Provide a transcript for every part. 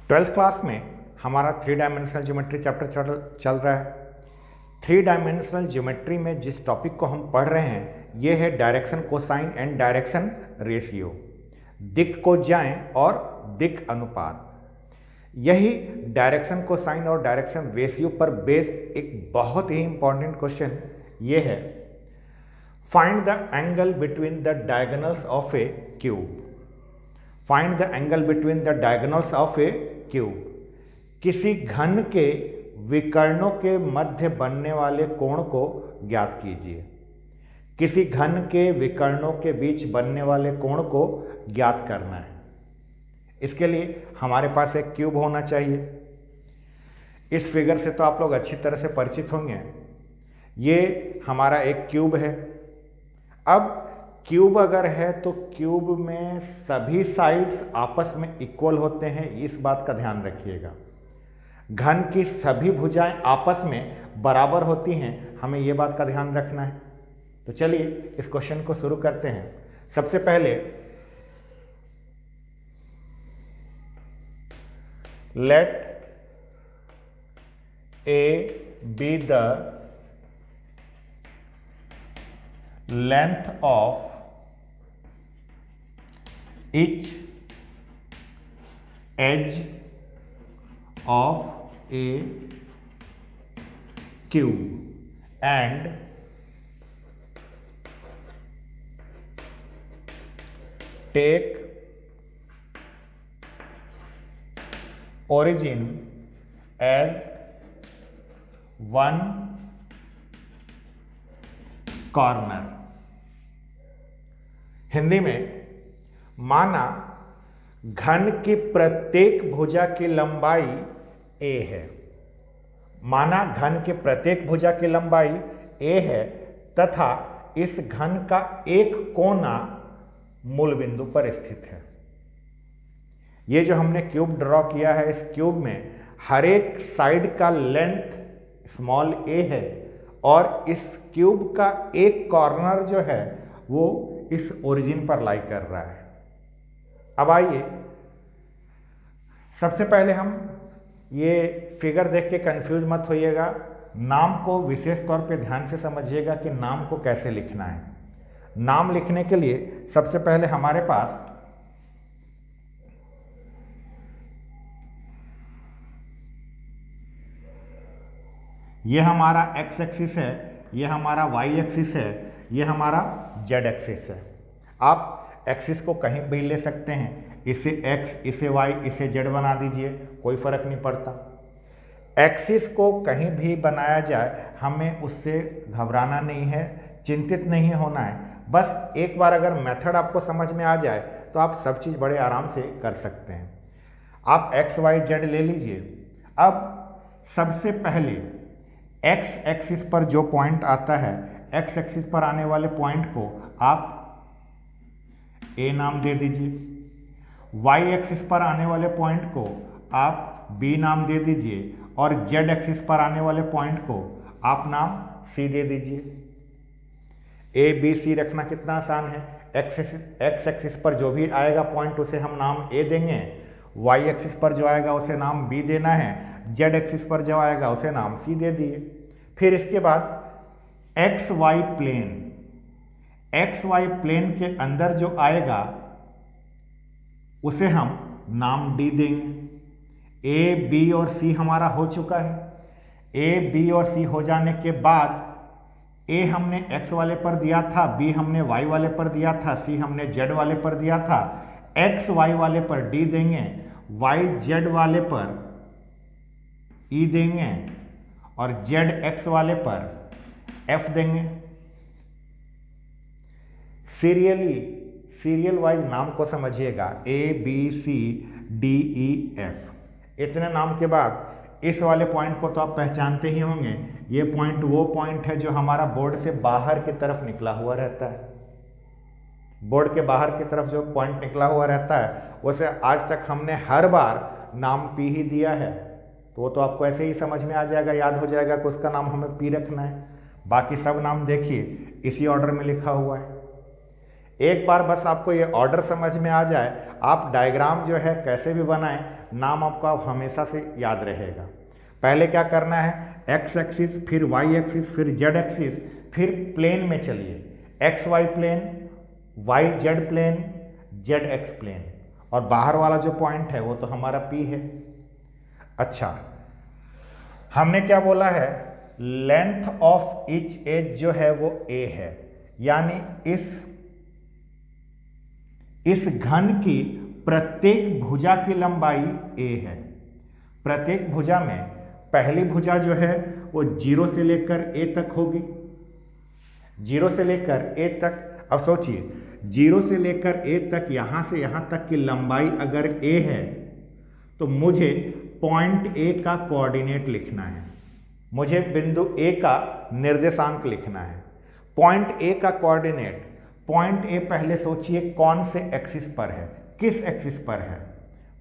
Twelfth class में हमारा 3 dimensional geometry chapter चल रहा है। 3 डायमेंशनल ज्योमेट्री में जिस टॉपिक को हम पढ़ रहे हैं ये है direction cosine and direction ratio, दिक् को जाएं और दिक् अनुपात। यही डायरेक्शन कोसाइन और डायरेक्शन रेशियो पर बेस्ड एक बहुत ही इंपॉर्टेंट क्वेश्चन ये है, find the angle between the diagonals of A cube. Find the angle between the diagonals of A cube. किसी घन के विकर्णों के मध्य बनने वाले कोण को ज्ञात कीजिए। किसी घन के विकर्णों के बीच बनने वाले कोण को ज्ञात करना है। इसके लिए हमारे पास एक क्यूब होना चाहिए। इस फिगर से तो आप लोग अच्छी तरह से परिचित होंगे। ये हमारा एक क्यूब है। अब क्यूब अगर है तो क्यूब में सभी साइड्स आपस में इक्वल होते हैं, इस बात का ध्यान रखिएगा। घन की सभी भुजाएं आपस में बराबर होती हैं, हमें यह बात का ध्यान रखना है। तो चलिए इस क्वेश्चन को शुरू करते हैं। सबसे पहले let a be the length of each edge of a cube and take origin as one corner। Hindi में, माना घन की प्रत्येक भुजा की लंबाई a है। माना घन की प्रत्येक भुजा की लंबाई a है तथा इस घन का एक कोना मूल बिंदु पर स्थित है। ये जो हमने क्यूब ड्रॉ किया है, इस क्यूब में हर एक साइड का लेंथ स्मॉल a है और इस क्यूब का एक कॉर्नर जो है वो इस ओरिजिन पर लाई कर रहा है। अब आइए सबसे पहले हम ये फिगर देख के कंफ्यूज मत होइएगा। नाम को विशेष तौर पे ध्यान से समझिएगा कि नाम को कैसे लिखना है। नाम लिखने के लिए सबसे पहले हमारे पास ये हमारा x एक्सिस है, ये हमारा y एक्सिस है, ये हमारा z एक्सिस है। आप एक्सिस को कहीं भी ले सकते हैं, इसे x, इसे y, इसे z बना दीजिए, कोई फर्क नहीं पड़ता। एक्सिस को कहीं भी बनाया जाए, हमें उससे घबराना नहीं है, चिंतित नहीं होना है। बस एक बार अगर मेथड आपको समझ में आ जाए तो आप सब चीज़ बड़े आराम से कर सकते हैं। आप x, y, z ले लीजिए। अब सबसे पहले x एक्सिस पर जो पॉइंट आता है, x एक्सिस पर आने वाले पॉइंट को आप A नाम दे दीजिए। y एक्सिस पर आने वाले पॉइंट को आप B नाम दे दीजिए और z एक्सिस पर आने वाले पॉइंट को आप नाम C दे दीजिए। A, B, C रखना कितना आसान है। x एक्सिस पर जो भी आएगा पॉइंट उसे हम नाम A देंगे, y एक्सिस पर जो आएगा उसे नाम B देना है, z एक्सिस पर जो आएगा उसे नाम C दे दिए। फिर इसके बाद एक्स वाई प्लेन के अंदर जो आएगा उसे हम नाम D देंगे। A, B और C हमारा हो चुका है। A, B और C हो जाने के बाद A हमने x वाले पर दिया था, B हमने y वाले पर दिया था, C हमने z वाले पर दिया था। x y वाले पर D देंगे, y z वाले पर E देंगे और z x वाले पर F देंगे। सीरियल वाइज नाम को समझिएगा, A, B, C, D, E, F। इतने नाम के बाद इस वाले पॉइंट को तो आप पहचानते ही होंगे। ये पॉइंट वो पॉइंट है जो हमारा बोर्ड से बाहर की तरफ निकला हुआ रहता है। बोर्ड के बाहर की तरफ जो पॉइंट निकला हुआ रहता है उसे आज तक हमने हर बार नाम P ही दिया है, तो वो तो आपको ऐसे ही समझ में आ जाएगा, याद हो जाएगा कि उसका नाम हमें P रखना है। बाकी सब नाम देखिए इसी ऑर्डर में लिखा हुआ है। एक बार बस आपको ये ऑर्डर समझ में आ जाए, आप डायग्राम जो है कैसे भी बनाएं, नाम आपका हमेशा से याद रहेगा। पहले क्या करना है, एक्स एक्सिस, फिर वाई एक्सिस, फिर जेड एक्सिस, फिर प्लेन में चलिए, X Y plane, Y Z plane, Z X plane, और बाहर वाला जो पॉइंट है वो तो हमारा पी है। अच्छा, हमने क्या बोला है, लेंथ ऑफ ईच एज जो है वो ए है, यानी इस घन की प्रत्येक भुजा की लंबाई ए है। प्रत्येक भुजा में पहली भुजा जो है वो 0 से लेकर ए तक होगी, 0 से लेकर ए तक। अब सोचिए, 0 से लेकर ए तक, यहां से यहां तक की लंबाई अगर ए है तो मुझे पॉइंट ए का कोऑर्डिनेट लिखना है, मुझे बिंदु ए का निर्देशांक लिखना है। पॉइंट ए का कोऑर्डिनेट, पॉइंट ए पहले सोचिए कौन से एक्सिस पर है, किस एक्सिस पर है।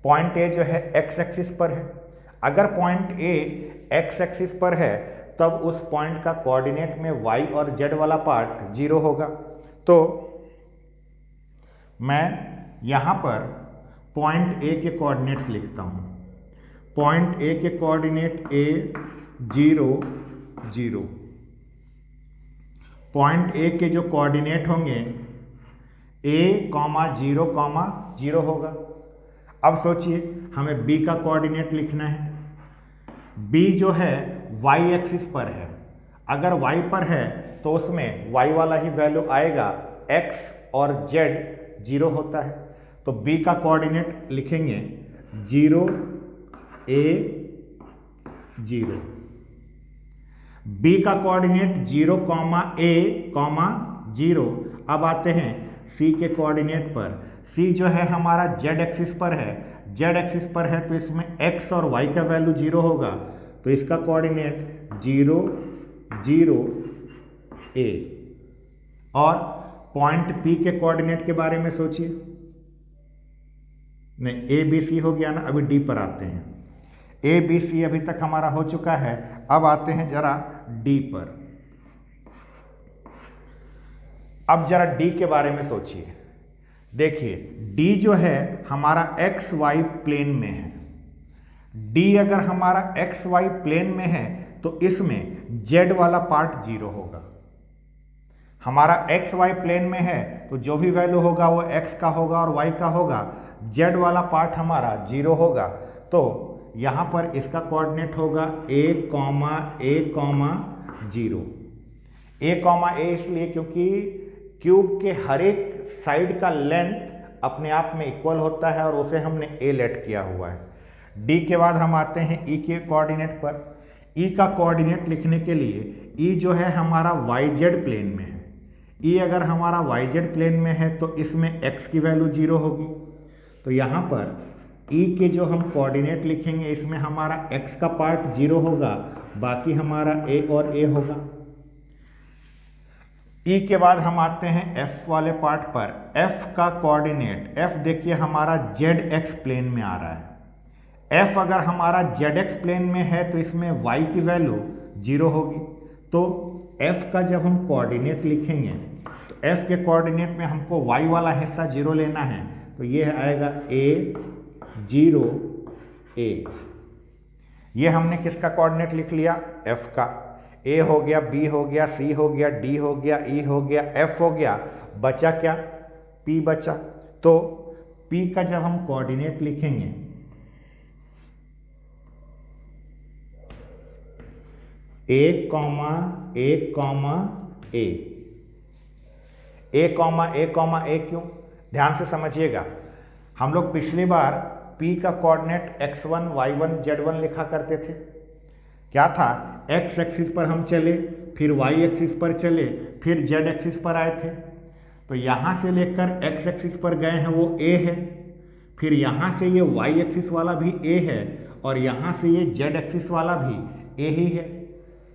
पॉइंट ए जो है एक्स एक्सिस पर है। अगर पॉइंट ए एक्स एक्सिस पर है तब उस पॉइंट का कोऑर्डिनेट में वाई और जेड वाला पार्ट 0 होगा। तो मैं यहां पर पॉइंट ए के कोऑर्डिनेट्स लिखता हूं। पॉइंट ए के कोऑर्डिनेट ए 0 0। पॉइंट ए के जो कोऑर्डिनेट होंगे a, 0, 0 होगा। अब सोचिए, हमें b का कोऑर्डिनेट लिखना है। b जो है y एक्सिस पर है। अगर y पर है तो उसमें y वाला ही वैल्यू आएगा, x और z 0 होता है। तो b का कोऑर्डिनेट लिखेंगे 0 a 0। b का कोऑर्डिनेट 0, a, 0। अब आते हैं c के कोऑर्डिनेट पर। c जो है हमारा z एक्सिस पर है, z एक्सिस पर है तो इसमें x और y का वैल्यू 0 होगा, तो इसका कोऑर्डिनेट 0 0 a। और पॉइंट p के कोऑर्डिनेट के बारे में सोचिए, नहीं a b c हो गया ना, अभी d पर आते हैं। a b c अभी तक हमारा हो चुका है, अब आते हैं जरा d पर। अब जरा d के बारे में सोचिए। देखिए, d जो है हमारा एक्स वाई प्लेन में है। d अगर हमारा एक्स वाई प्लेन में है तो इसमें z वाला पार्ट 0 होगा। हमारा एक्स वाई प्लेन में है तो जो भी वैल्यू होगा वो x का होगा और y का होगा, z वाला पार्ट हमारा 0 होगा। तो यहां पर इसका कोऑर्डिनेट होगा a, a, 0। a इसलिए क्योंकि क्यूब के हर एक साइड का लेंथ अपने आप में इक्वल होता है और उसे हमने a लेट किया हुआ है। d के बाद हम आते हैं e के कोऑर्डिनेट पर। e का कोऑर्डिनेट लिखने के लिए e जो है हमारा yz प्लेन में है। e अगर हमारा yz प्लेन में है तो इसमें x की वैल्यू 0 होगी। तो यहाँ पर e के जो हम कोऑर्डिनेट लिखेंगे इसमें हमारा x का पार्ट 0 होगा, बाकी हमारा a और a होगा। e के बाद हम आते हैं f वाले पार्ट पर। f का कोऑर्डिनेट, f देखिए हमारा zx प्लेन में आ रहा है। f अगर हमारा zx प्लेन में है तो इसमें y की वैल्यू 0 होगी। तो f का जब हम कोऑर्डिनेट लिखेंगे तो f के कोऑर्डिनेट में हमको y वाला हिस्सा 0 लेना है, तो ये आएगा a 0 a। ये हमने किसका कोऑर्डिनेट लिख लिया, f का। a हो गया, b हो गया, c हो गया, d हो गया, e हो गया, f हो गया, बचा क्या, p बचा। तो p का जब हम कोऑर्डिनेट लिखेंगे a, a क्यों, ध्यान से समझिएगा। हम लोग पिछली बार p का कोऑर्डिनेट x1, y1, z1 लिखा करते थे। क्या था, x एक्सिस पर हम चले, फिर y एक्सिस पर चले, फिर z एक्सिस पर आए थे। तो यहां से लेकर x एक्सिस पर गए हैं वो a है, फिर यहां से ये y एक्सिस वाला भी a है और यहां से ये z एक्सिस वाला भी a ही है।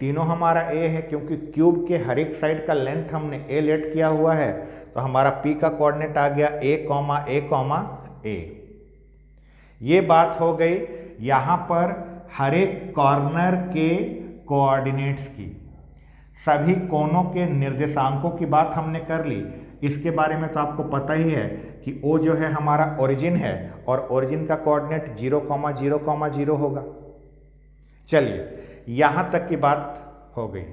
तीनों हमारा a है क्योंकि क्यूब के हर एक साइड का लेंथ हमने a लेट किया हुआ है। तो हमारा p का कोऑर्डिनेट आ गया a, ये बात हो गई यहां पर हर एक कॉर्नर के कोऑर्डिनेट्स की। सभी कोनों के निर्देशांकों की बात हमने कर ली। इसके बारे में तो आपको पता ही है कि O जो है हमारा ओरिजिन है और ओरिजिन का कोऑर्डिनेट 0,0,0 होगा। चलिए यहां तक की बात हो गई।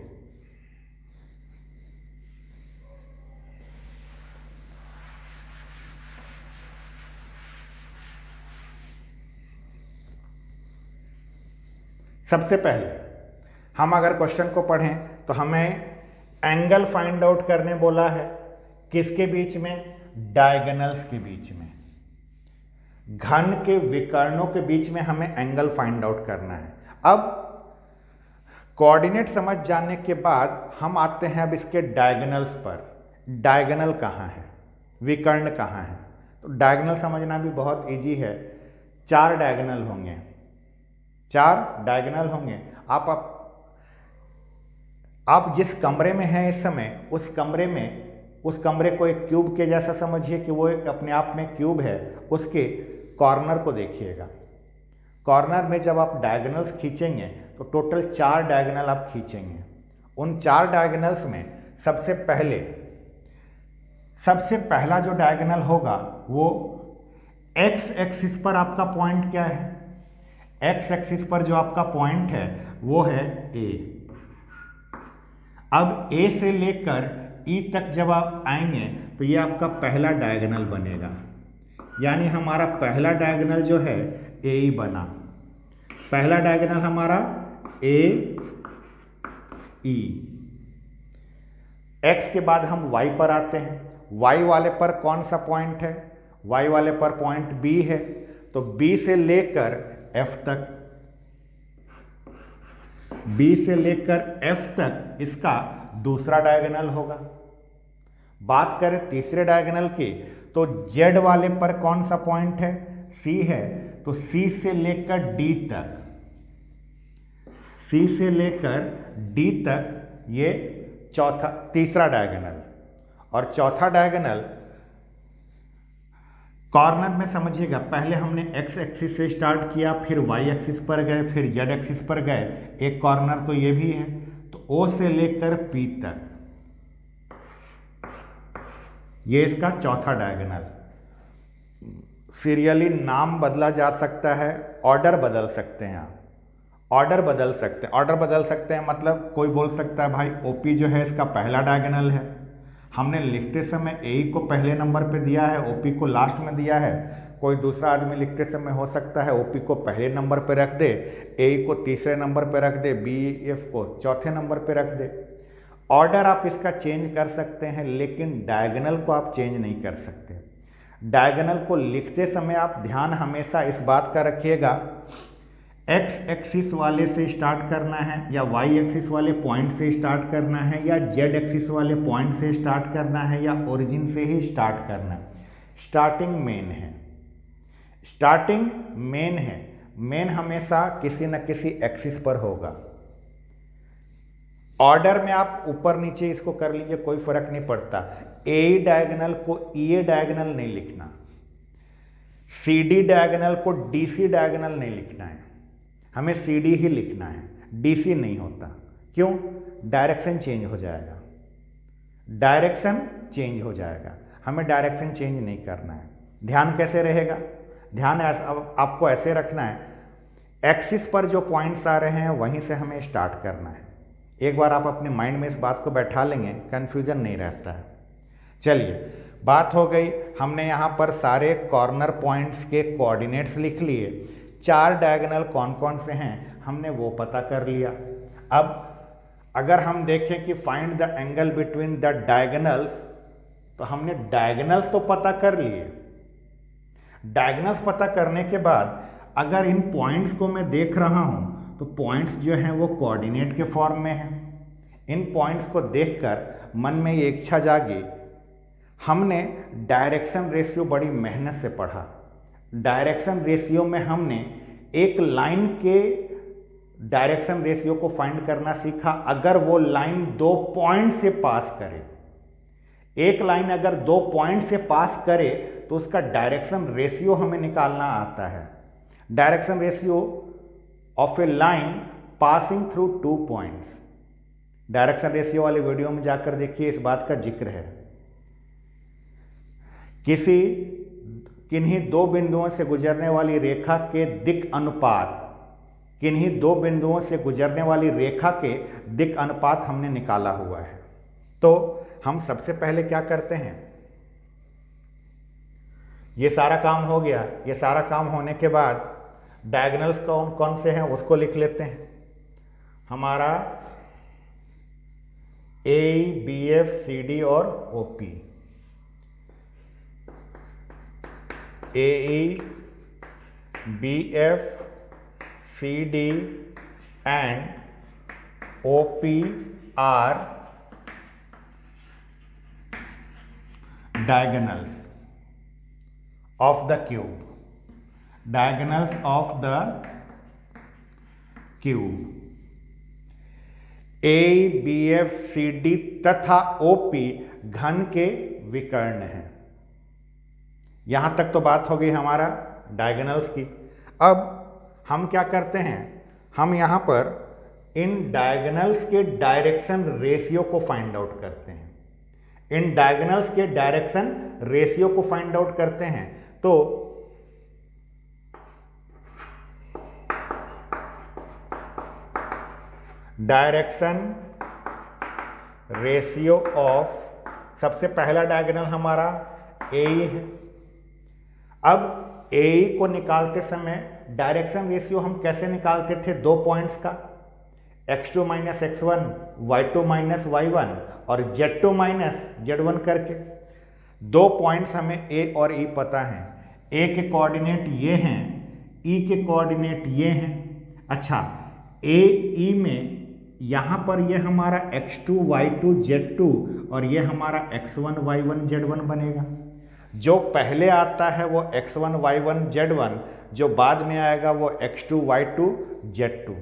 सबसे पहले हम अगर क्वेश्चन को पढ़ें तो हमें एंगल फाइंड आउट करने बोला है, किसके बीच में? डायगोनल्स के बीच में, घन के विकर्णों के बीच में हमें एंगल फाइंड आउट करना है। अब कोऑर्डिनेट समझ जाने के बाद हम आते हैं अब इसके डायगोनल्स पर। डायगोनल कहाँ है, विकर्ण कहाँ है? तो डायगोनल समझना भी बहुत इजी है। 4 डायगोनल होंगे, 4 डायगोनल होंगे। आप जिस कमरे में हैं इस समय, उस कमरे को एक क्यूब के जैसा समझिए कि वो एक अपने आप में क्यूब है। उसके कॉर्नर को देखिएगा। कॉर्नर में जब आप डायगोनल्स खींचेंगे तो टोटल 4 डायगोनल आप खींचेंगे। उन 4 डायगोनल्स में सबसे पहला जो डायगोनल होगा वो एक्स एक्सिस पर आपका पॉइंट क्या है? एक्स एक्सिस पर जो आपका पॉइंट है वो है ए। अब ए से लेकर ई तक जब आप आएंगे तो ये आपका पहला डायगोनल बनेगा, यानी हमारा पहला डायगोनल जो है ए ई बना। पहला डायगोनल हमारा ए ई। एक्स के बाद हम वाई पर आते हैं। वाई वाले पर कौन सा पॉइंट है? वाई वाले पर पॉइंट बी है, तो बी से लेकर एफ तक, बी से लेकर एफ तक इसका दूसरा डायगोनल होगा। बात करें तीसरे डायगोनल की तो जेड वाले पर कौन सा पॉइंट है? सी है, तो सी से लेकर डी तक, सी से लेकर डी तक ये तीसरा डायगोनल। और चौथा डायगोनल कॉर्नर में समझिएगा, पहले हमने एक्स एक्सिस से स्टार्ट किया, फिर वाई एक्सिस पर गए, फिर जेड एक्सिस पर गए। एक कॉर्नर तो ये भी है, तो ओ से लेकर पी तक ये इसका चौथा डायगोनल। सीरियली नाम बदला जा सकता है, ऑर्डर बदल सकते हैं आप, ऑर्डर बदल सकते हैं मतलब कोई बोल सकता है भाई ओपी जो है इसका पहला डायगोनल है, हमने लिखते समय ए को पहले नंबर पे दिया है, ओपी को लास्ट में दिया है। कोई दूसरा आदमी लिखते समय हो सकता है ओपी को पहले नंबर पे रख दे, ए को तीसरे नंबर पे रख दे, बी एफ को चौथे नंबर पे रख दे। ऑर्डर आप इसका चेंज कर सकते हैं, लेकिन डायगोनल को आप चेंज नहीं कर सकते। डायगोनल को लिखते समय आप ध्यान हमेशा इस बात का रखिएगा, एक्स एक्सिस वाले से स्टार्ट करना है या वाई एक्सिस वाले पॉइंट से स्टार्ट करना है या जेड एक्सिस वाले पॉइंट से स्टार्ट करना है या ओरिजिन से ही स्टार्ट करना है। स्टार्टिंग मेन है, स्टार्टिंग मेन है। मेन हमेशा किसी न किसी एक्सिस पर होगा। ऑर्डर में आप ऊपर नीचे इसको कर लीजिए, कोई फर्क नहीं पड़ता। ए डायगोनल को ई डायगोनल नहीं लिखना, सी डी डायगोनल को डी सी डायगोनल नहीं लिखना है, हमें सी डी ही लिखना है, डी सी नहीं होता। क्यों? डायरेक्शन चेंज हो जाएगा, डायरेक्शन चेंज हो जाएगा, हमें डायरेक्शन चेंज नहीं करना है। ध्यान कैसे रहेगा? ध्यान आपको ऐसे रखना है, एक्सिस पर जो पॉइंट्स आ रहे हैं वहीं से हमें स्टार्ट करना है। एक बार आप अपने माइंड में इस बात को बैठा लेंगे, कंफ्यूजन नहीं रहता है। चलिए, बात हो गई, हमने यहाँ पर सारे कॉर्नर पॉइंट्स के कोऑर्डिनेट्स लिख लिए। 4 डायगोनल कौन कौन से हैं हमने वो पता कर लिया। अब अगर हम देखें कि find the angle between the diagonals, तो हमने डायगोनल्स तो पता कर लिए। डायगोनल्स पता करने के बाद अगर इन पॉइंट्स को मैं देख रहा हूं तो पॉइंट्स जो हैं वो कोऑर्डिनेट के फॉर्म में हैं। इन पॉइंट्स को देखकर मन में ये इच्छा जागी, हमने डायरेक्शन रेशियो बड़ी मेहनत से पढ़ा। डायरेक्शन रेशियो में हमने एक लाइन के डायरेक्शन रेशियो को फाइंड करना सीखा। अगर वो लाइन 2 पॉइंट से पास करे, एक लाइन अगर 2 पॉइंट से पास करे तो उसका डायरेक्शन रेशियो हमें निकालना आता है। Direction ratio of A line passing through 2 points. Direction ratio वाले वीडियो में जाकर देखिए, इस बात का जिक्र है। किसी किन्हीं दो बिंदुओं से गुजरने वाली रेखा के दिक् अनुपात, किन्हीं दो बिंदुओं से गुजरने वाली रेखा के दिक् अनुपात हमने निकाला हुआ है। तो हम सबसे पहले क्या करते हैं, ये सारा काम हो गया। ये सारा काम होने के बाद डायगोनल्स कौन कौन से हैं उसको लिख लेते हैं। हमारा A, B, F, C, D और O P. A, B, F, C, D and O P are diagonals of the cube, diagonals of the cube। A, B, F, C, D तथा OP घन के विकर्ण हैं। यहां तक तो बात हो गई हमारा डायगोनल्स की। अब हम क्या करते हैं, हम यहां पर इन डायगोनल्स के डायरेक्शन रेशियो को फाइंड आउट करते हैं। इन डायगोनल्स के डायरेक्शन रेशियो को फाइंड आउट करते हैं। तो डायरेक्शन रेशियो ऑफ, सबसे पहला डायगोनल हमारा ए है। अब ए को निकालते समय डायरेक्शन रेशियो हम कैसे निकालते थे, दो पॉइंट्स का, x2 minus x1, y2 minus y1 और z2 माइनस z1 करके। दो पॉइंट्स हमें a और e पता हैं। a के कोऑर्डिनेट ये हैं, e के कोऑर्डिनेट ये हैं। अच्छा, a e में यहां पर ये हमारा x2 y2 z2 और ये हमारा x1 y1 z1 बनेगा। जो पहले आता है वो x1 y1 z1, जो बाद में आएगा वो x2 y2 z2।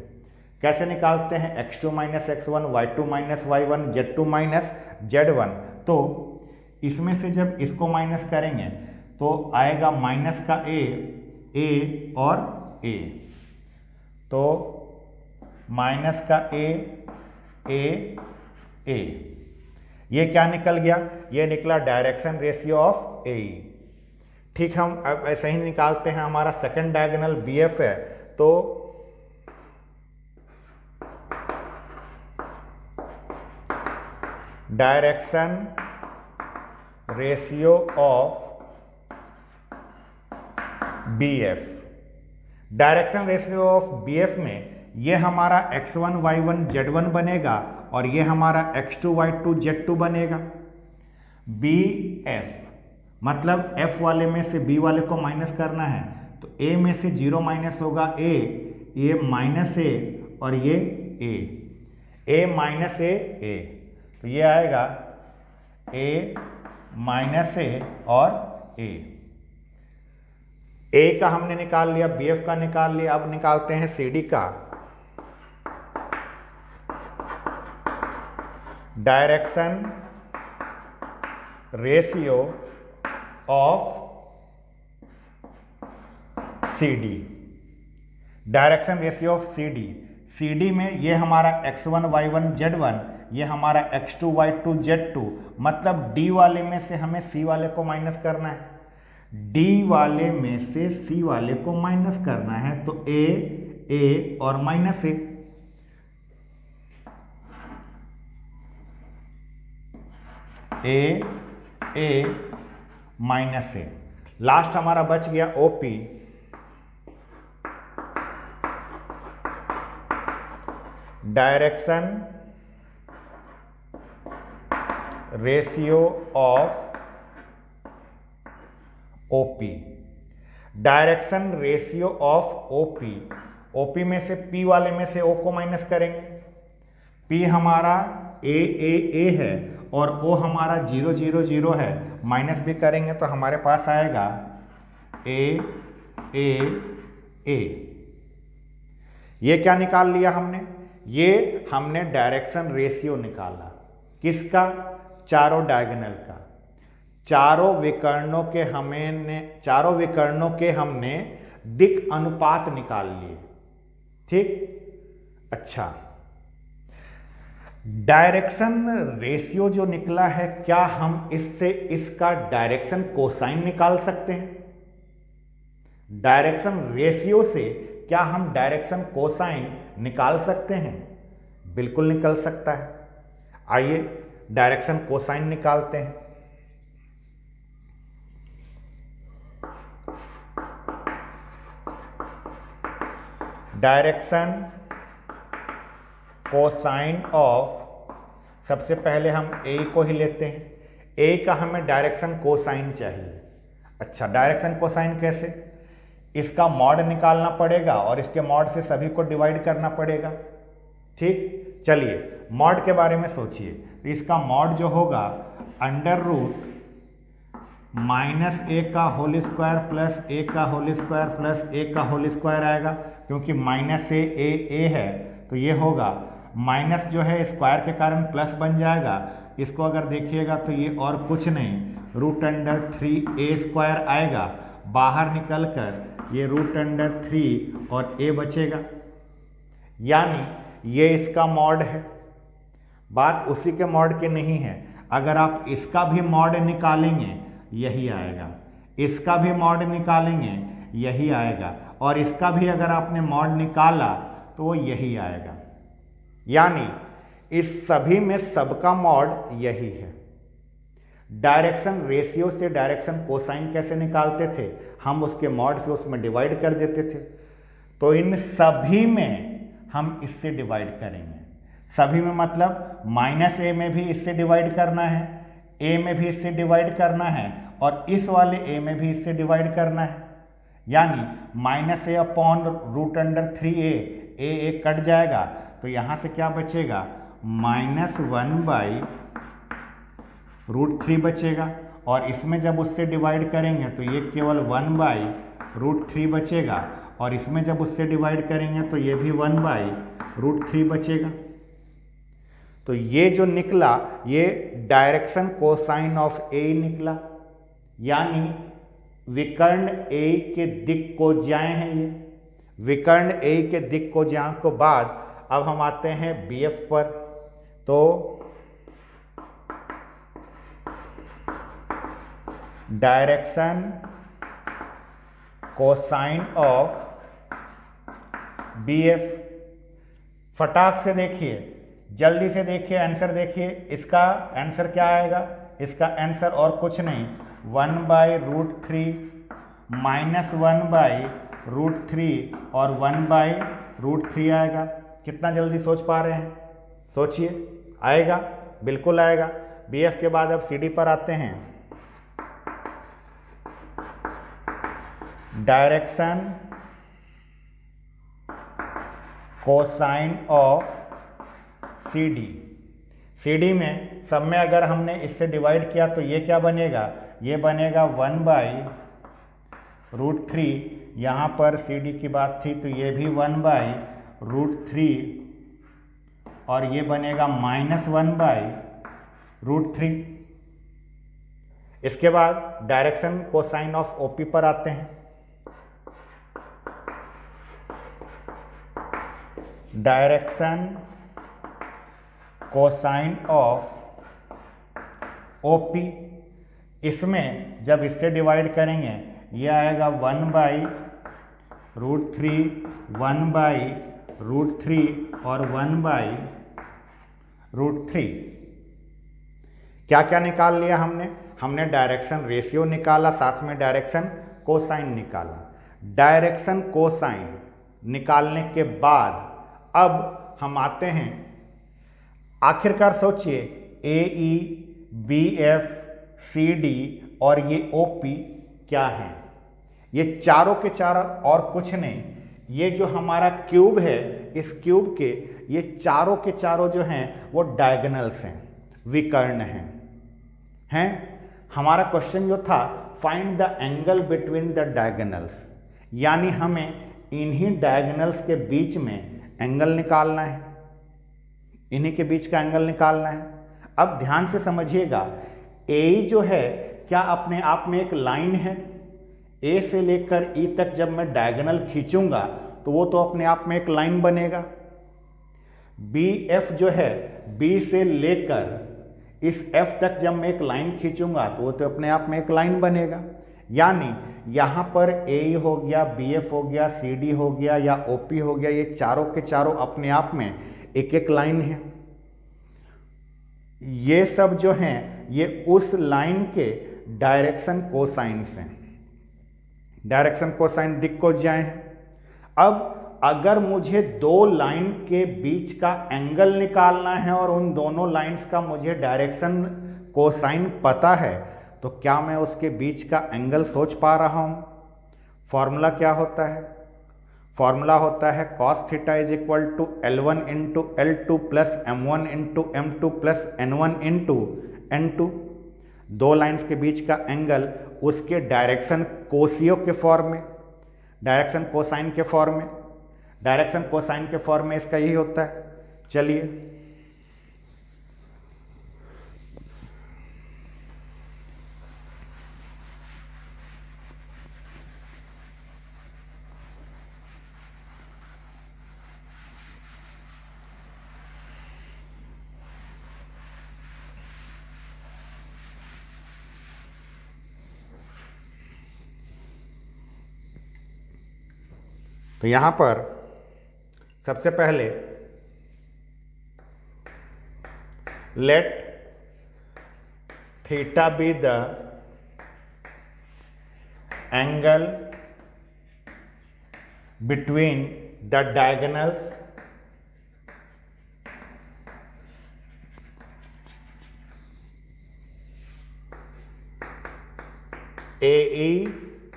कैसे निकालते हैं, x2 minus x1, y2 minus y1, z2 minus z1। तो इसमें से जब इसको माइनस करेंगे तो आएगा माइनस का a और a। तो माइनस का a, ये क्या निकल गया, ये निकला डायरेक्शन रेशियो ऑफ ए। ठीक, हम अब ऐसे ही निकालते हैं। हमारा सेकंड डायगोनल बी एफ है, तो direction ratio of B F. Direction ratio of B F में ये हमारा x1 y1 z1 बनेगा और ये हमारा x2 y2 z2 बनेगा। बी एफ मतलब f वाले में से b वाले को माइनस करना है, तो a में से 0 माइनस होगा ये माइनस a और ये a माइनस a। तो ये आएगा a माइनस a और a का हमने निकाल लिया, bf का निकाल लिया। अब निकालते हैं cd का। Direction ratio of cd, direction ratio of cd में ये हमारा x1 y1 z1, ये हमारा x2 y2 z2, मतलब d वाले में से हमें c वाले को माइनस करना है। d वाले में से c वाले को माइनस करना है, तो a और minus a minus a। Last हमारा बच गया OP। Direction ratio of OP, direction ratio of OP में से P वाले में से O को माइनस करेंगे। P हमारा A है और O हमारा 0 0 0 है, माइनस भी करेंगे तो हमारे पास आएगा A। ये क्या निकाल लिया हमने, ये हमने डायरेक्शन रेशियो निकाला। किसका, चारों डायगोनल का। चारों विकर्णों के हमने दिक् अनुपात निकाल लिए। ठीक, अच्छा, डायरेक्शन रेशियो जो निकला है, क्या हम इससे इसका डायरेक्शन कोसाइन निकाल सकते हैं? डायरेक्शन रेशियो से क्या हम डायरेक्शन कोसाइन निकाल सकते हैं? बिल्कुल निकल सकता है। आइए डायरेक्शन कोसाइन निकालते हैं। डायरेक्शन कोसाइन ऑफ, सबसे पहले हम ए को ही लेते हैं। ए का हमें डायरेक्शन कोसाइन चाहिए। अच्छा, डायरेक्शन कोसाइन कैसे? इसका मॉड निकालना पड़ेगा और इसके मॉड से सभी को डिवाइड करना पड़ेगा। ठीक, चलिए मॉड के बारे में सोचिए। तो इसका मॉड जो होगा अंडर रूट माइनस ए का होल स्क्वायर प्लस ए का होल स्क्वायर प्लस ए का होल स्क्वायर आएगा, क्योंकि माइनस ए है तो ये होगा माइनस जो है स्क्वायर के कारण प्लस बन जाएगा। इसको अगर देखिएगा तो ये और कुछ नहीं, रूट अंडर 3a स्क्वायर आएगा, बाहर निकल कर ये रूट अंडर 3 और a बचेगा, यानी ये इसका मॉड है। बात उसी के मॉड की नहीं है, अगर आप इसका भी मॉड निकालेंगे यही आएगा, इसका भी मॉड निकालेंगे यही आएगा, और इसका भी अगर आपने मॉड निकाला तो वो यही आएगा, यानी इस सभी में सबका मॉड यही है। डायरेक्शन रेशियो से डायरेक्शन कोसाइन कैसे निकालते थे? हम उसके मॉड से उसमें डिवाइड कर देते थे। तो इन सभी में हम इससे डिवाइड करेंगे। सभी में मतलब माइनस ए में भी इससे डिवाइड करना है, ए में भी इससे डिवाइड करना है, और इस वाले ए में भी इससे डिवाइड करना है, यानी माइनस ए अपॉन रूट अंडर 3a, ए कट जाएगा तो यहां से क्या बचेगा? -1/√3 बचेगा, और इसमें जब उससे डिवाइड करेंगे तो ये केवल 1/√3 बचेगा, और इसमें जब उससे डिवाइड करेंगे तो ये भी 1/√3 बचेगा। तो ये जो निकला ये डायरेक्शन कोसाइन ऑफ ए निकला, यानी विकर्ण ए के दिक् को ज्याए हैं। ये विकर्ण ए के दिक् को ज्याए के बाद अब हम आते हैं बीएफ पर। तो डायरेक्शन कोसाइन ऑफ बीएफ, फटाक से देखिए, जल्दी से देखिए, आंसर देखिए। इसका आंसर क्या आएगा? इसका आंसर और कुछ नहीं, 1/√3 -1/√3 और 1/√3 आएगा। कितना जल्दी सोच पा रहे हैं? सोचिए, आएगा, बिल्कुल आएगा। बीएफ के बाद अब सीडी पर आते हैं। Direction cosine of CD. CD में सब में अगर हमने इससे डिवाइड किया तो ये क्या बनेगा? ये बनेगा 1/√3। यहाँ पर सीडी की बात थी तो ये भी 1/√3, और ये बनेगा -1/√3। इसके बाद डायरेक्शन कोसाइन ऑफ ओपी पर आते हैं। डायरेक्शन कोसाइन ऑफ ओपी, इसमें जब इससे डिवाइड करेंगे ये आएगा 1/√3, 1/√3 और 1/√3। क्या क्या निकाल लिया हमने? हमने डायरेक्शन रेशियो निकाला, साथ में डायरेक्शन कोसाइन निकाला। डायरेक्शन कोसाइन निकालने के बाद अब हम आते हैं, आखिरकार सोचिए, A E B F C D और ये ओ पी क्या है? ये चारों के चारों और कुछ नहीं, ये जो हमारा क्यूब है, इस क्यूब के ये चारों के चारों जो हैं वो डायगोनल्स हैं, विकर्ण हैं। हमारा क्वेश्चन जो था find the angle between the diagonals, यानी हमें इन्हीं डायगोनल्स के बीच में एंगल निकालना है, इन्हीं के बीच का एंगल निकालना है। अब ध्यान से समझिएगा, ए जो है क्या अपने आप में एक लाइन है? ए से लेकर ई तक जब मैं डायगोनल खींचूंगा तो वो तो अपने आप में एक लाइन बनेगा। बी एफ जो है बी से लेकर इस एफ तक जब मैं एक लाइन खींचूंगा तो वो तो अपने आप में एक लाइन बनेगा। यानी यहां पर ए हो गया, बी एफ हो गया, सी डी हो गया या ओ पी हो गया, ये चारों के चारों अपने आप में एक एक लाइन है। ये सब जो हैं ये उस लाइन के डायरेक्शन कोसाइंस हैं। डायरेक्शन कोसाइन दिख को जाए हैं। अब अगर मुझे दो लाइन के बीच का एंगल निकालना है और उन दोनों लाइंस का मुझे डायरेक्शन कोसाइन पता है तो क्या मैं उसके बीच का एंगल सोच पा रहा हूं? फॉर्मूला क्या होता है? फॉर्मूला होता है cos theta is equal to L1 into L2 plus M1 into M2 plus N1 into N2। दो लाइंस के बीच का एंगल उसके डायरेक्शन कोसियो के फॉर्म में, डायरेक्शन कोसाइन के फॉर्म में, डायरेक्शन कोसाइन के फॉर्म में इसका यही होता है। चलिए तो यहां पर सबसे पहले let theta be the angle between the diagonals AE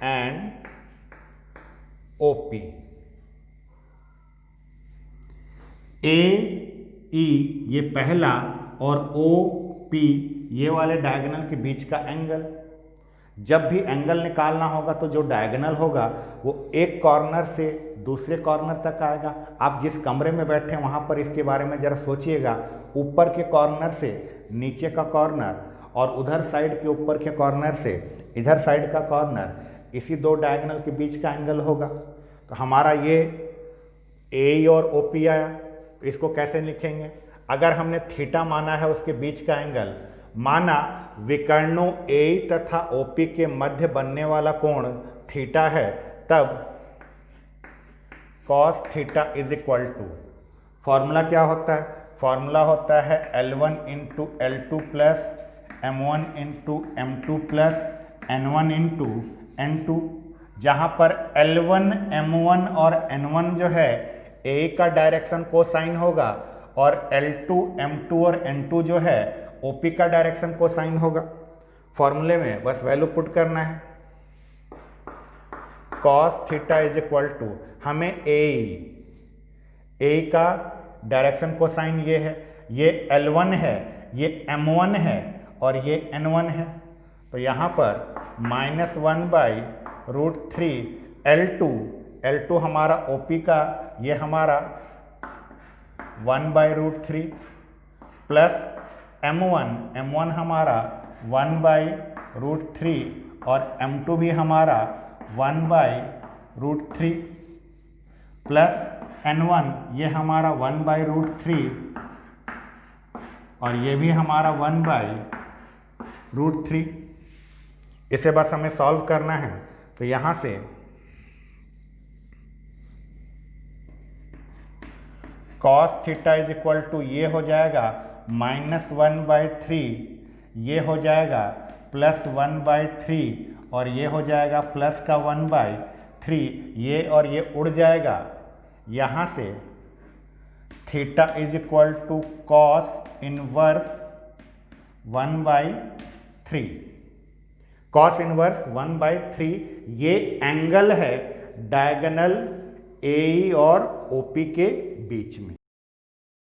and OP। AE ये पहला और OP ये वाले डायगोनल के बीच का एंगल। जब भी एंगल निकालना होगा तो जो डायगोनल होगा वो एक कॉर्नर से दूसरे कॉर्नर तक आएगा। आप जिस कमरे में बैठे हैं वहां पर इसके बारे में जरा सोचिएगा। ऊपर के कॉर्नर से नीचे का कॉर्नर और उधर साइड के ऊपर के कॉर्नर से इधर साइड का कॉर्नर, इसी दो डायगोनल के बीच का एंगल होगा। तो हमारा ये ए और ओ पी आया। तो इसको कैसे लिखेंगे? अगर हमने थीटा माना है उसके बीच का एंगल, माना विकर्णों ए तथा ओ पी के मध्य बनने वाला कोण थीटा है, तब cos theta is equal to, formula क्या होता है? फॉर्मूला होता है L1 into L2 plus M1 into M2 plus N1 into N2, जहां पर L1, M1 और N1 जो है A का डायरेक्शन कोसाइन होगा और L2, M2 और N2 जो है OP का डायरेक्शन कोसाइन होगा। फॉर्मूले में बस वैल्यू पुट करना है। cos theta is equal to, हमें A का डायरेक्शन कोसाइन ये है, ये L1 है, ये M1 है और ये N1 है। तो यहां पर -1/√3 L2 हमारा OP का, ये हमारा 1/√3 प्लस M1 हमारा 1/√3 और M2 भी हमारा 1/√3 प्लस N1 ये हमारा 1/√3 और ये भी हमारा 1/√3। इसे बस हमें सॉल्व करना है। तो यहां से cos theta is equal to ये हो जाएगा -1/3, ये हो जाएगा +1/3 और ये हो जाएगा प्लस का 1/3, ये और ये उड़ जाएगा। यहां से theta is equal to cos inverse 1/3। cos inverse 1/3 ये एंगल है डायगोनल AE और OP के बीच में।